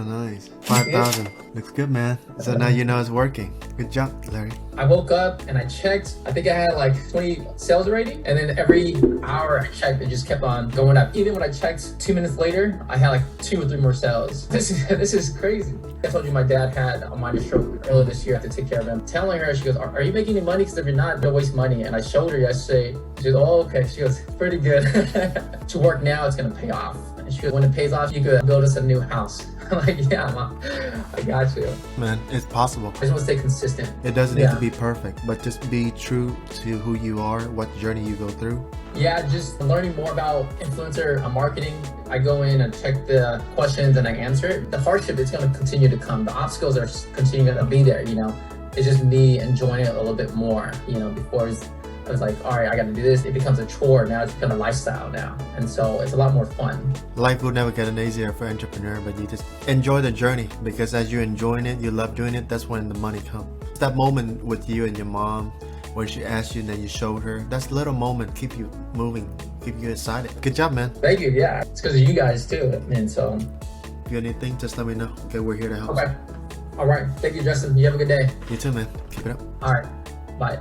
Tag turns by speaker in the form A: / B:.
A: Oh, nice. 5,000. Looks good, man. So now you know it's working. Good job, Larry.
B: I woke up and I checked. I think I had like 20 sales already. And then every hour I checked, it just kept on going up. Even when I checked 2 minutes later, I had like 2 or 3 more sales. This is crazy. I told you my dad had a minor stroke earlier this year. I have to take care of him. Telling her, she goes, are you making any money? Because if you're not, don't waste money. And I showed her yesterday. She goes, oh, okay. She goes, pretty good. To work now, it's going to pay off. And she goes, when it pays off, you could build us a new house. I'm like, yeah, Mom, I got you.
A: Man, it's possible.
B: I just want to stay consistent.
A: It doesn't need to be perfect, but just be true to who you are, what journey you go through.
B: Yeah, just learning more about influencer marketing. I go in and check the questions and I answer it. The hardship is going to continue to come. The obstacles are continuing to be there, you know. It's just me enjoying it a little bit more, you know. Before I was like, all right, I got to do this. It becomes a chore. Now it's become a lifestyle now. And so it's a lot more fun.
A: Life will never get any easier for an entrepreneur, but you just enjoy the journey, because as you're enjoying it, you love doing it, that's when the money comes. That moment with you and your mom, when she asked you and then you showed her, that's little moment keep you moving, keep you excited. Good job, man.
B: Thank you. Yeah, it's because of you guys too. And so
A: if you have anything, just let me know. Okay, we're here to help.
B: Okay. All right. Thank you, Justin. You have a good day.
A: You too, man. Keep it up.
B: All right. Bye.